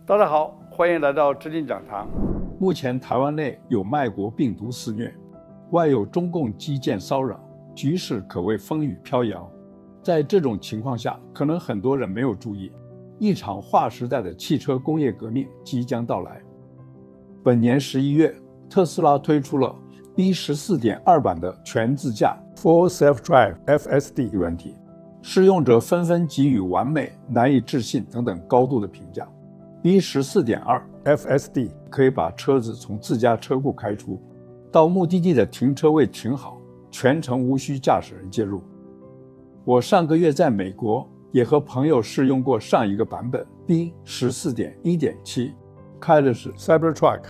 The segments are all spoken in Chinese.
大家好，歡迎來到知定講堂。目前台灣內有賣國病毒肆虐，外有中共機艦騷擾，局勢可謂風雨飄搖。在這種情況下，可能很多人沒有注意，一場劃時代的汽車工業革命即將到來。本年11月，特斯拉推出了 B14.2 版的全自駕 Full Self-Drive FSD 軟體，使用者紛紛給予完美、難以置信等等高度的評價。B14.2 FSD 可以把車子從自家車庫開出，到目的地的停車位停好，全程無需駕駛人介入。我上個月在美國也和朋友試用過上一個版本 B14.1.7， 開的是 Cybertruck。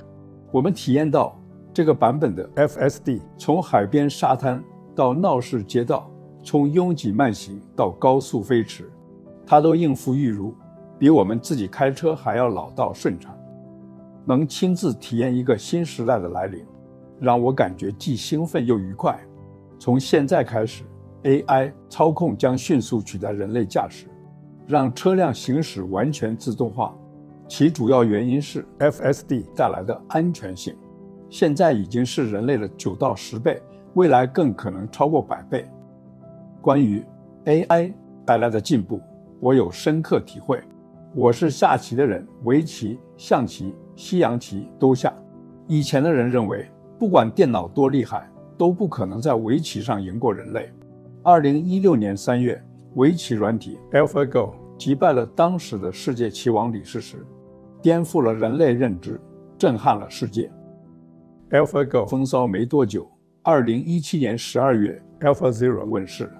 我們體驗到這個版本的 FSD 從海邊沙灘到鬧市街道，從擁擠慢行到高速飛馳，它都應付自如，比我們自己開車還要老道順暢。能親自體驗一個新時代的來臨，讓我感覺既興奮又愉快。從現在開始， AI 操控將迅速取代人類駕駛，讓車輛行駛完全自動化。其主要原因是 FSD 帶來的安全性，現在已經是人類的9到10倍，未來更可能超過100倍。關於 AI 帶來的進步，我有深刻體會。我是下棋的人，圍棋、象棋、西洋棋都下。以前的人認為，不管電腦多厲害，都不可能在圍棋上贏過人類。2016年3月，圍棋軟體 AlphaGo 擊敗了當時的世界棋王李世石，顛覆了人類認知，震撼了世界。AlphaGo 風騷沒多久，2017年12月 AlphaZero 問世，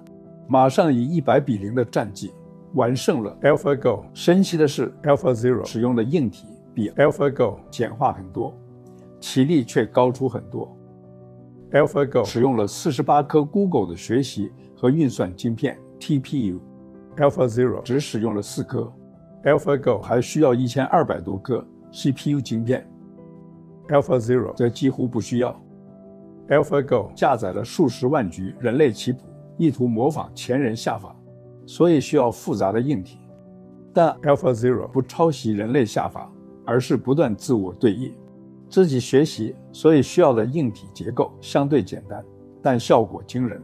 馬上以100-0的戰績完勝了 AlphaGo。神奇的是 ，AlphaZero 使用的硬體比 AlphaGo 簡化很多，棋力卻高出很多。AlphaGo 使用了48顆 Google 的學習和運算晶片 TPU，AlphaZero 只使用了4顆。AlphaGo 還需要1200多顆 CPU 晶片， AlphaZero 則幾乎不需要。AlphaGo 下載了數十萬局人類棋譜，意圖模仿前人下法，所以需要複雜的硬體。但 AlphaZero 不抄襲人類下法，而是不斷自我對弈，自己學習，所以需要的硬體結構相對簡單，但效果驚人。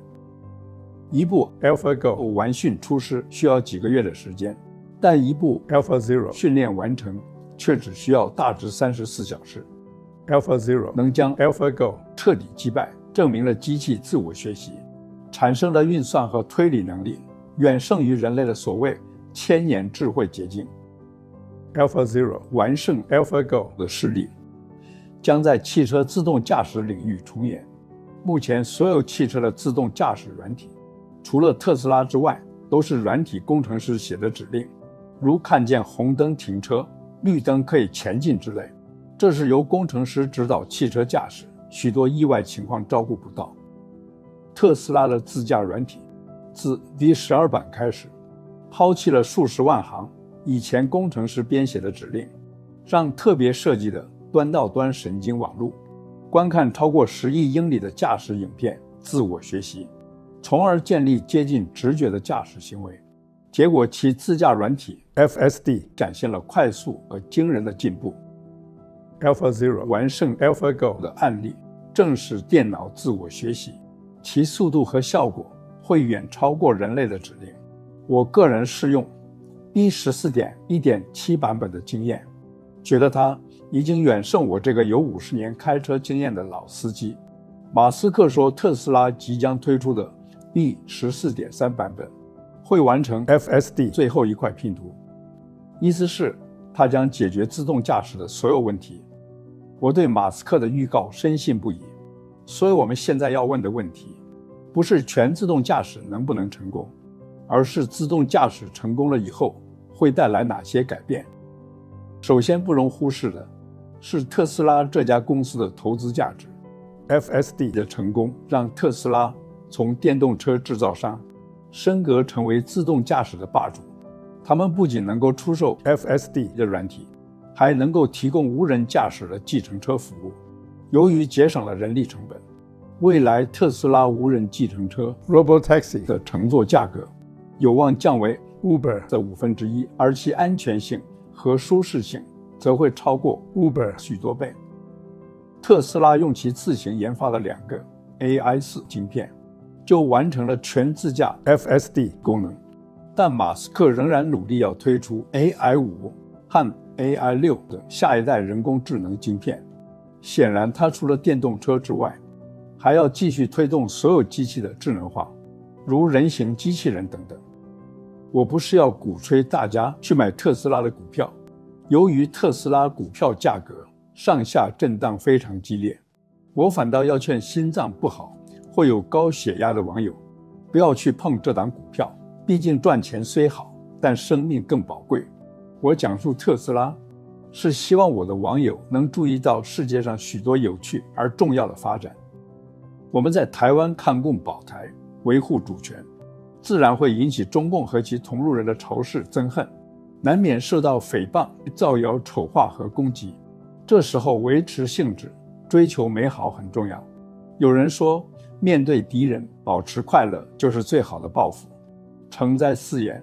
一部 AlphaGo 完訓出師需要幾個月的時間，但一部 AlphaZero 訓練完成卻只需要大致34小時。AlphaZero 能將 AlphaGo 徹底擊敗，證明了機器自我學習產生的運算和推理能力遠勝於人類的所謂千年智慧結晶。AlphaZero 完勝 AlphaGo 的勢力將在汽車自動駕駛領域重演。目前所有汽車的自動駕駛軟體，除了特斯拉之外，都是軟體工程師寫的指令，如看見紅燈停車、綠燈可以前進之類。這是由工程師指導汽車駕駛，許多意外情況照顧不到。特斯拉的自駕軟體自 V12 版開始，拋棄了數十萬行以前工程師編寫的指令，讓特別設計的端到端神經網絡觀看超過10億英里的駕駛影片，自我學習，從而建立接近直覺的駕駛行為。結果其自駕軟體 FSD 展現了快速和驚人的進步。AlphaZero 完勝 AlphaGo 的案例正是電腦自我學習，其速度和效果會遠超過人類的指令。我個人試用 B14.1.7 版本的經驗，覺得它已經遠勝我這個有50年開車經驗的老司機。馬斯克說特斯拉即將推出的 B14.3 版本會完成 FSD 最後一塊拼圖，意思是它將解決自動駕駛的所有問題。我對馬斯克的預告深信不疑，所以我們現在要問的問題，不是全自動駕駛能不能成功，而是自動駕駛成功了以後會帶來哪些改變。首先不容忽視的是特斯拉這家公司的投資價值。FSD 的成功讓特斯拉從電動車製造商升格成為自動駕駛的霸主。他們不僅能夠出售 FSD 的軟體，還能夠提供無人駕駛的計程車服務。由於節省了人力成本，未來特斯拉無人計程車 Robotaxi 的乘坐價格有望降為 Uber 的1/5，而其安全性和舒適性則會超過 Uber 許多倍。特斯拉用其自行研發的2個 AI4 晶片，就完成了全自駕 FSD 功能。但馬斯克仍然努力要推出 AI5 和 AI6 的下一代人工智能晶片。顯然，他除了電動車之外，還要繼續推動所有機器的智能化，如人形機器人等等。我不是要鼓吹大家去買特斯拉的股票，由於特斯拉股票價格上下震盪非常激烈，我反倒要勸心臟不好或有高血壓的網友，不要去碰這檔股票，畢竟賺錢雖好，但生命更寶貴。我講述特斯拉，是希望我的網友能注意到世界上許多有趣而重要的發展。我們在台灣抗共保台，維護主權，自然會引起中共和其同路人的仇視憎恨，難免受到誹謗、造謠、醜化和攻擊。這時候維持興致，追求美好很重要。有人說，面對敵人保持快樂就是最好的報復。誠哉四言，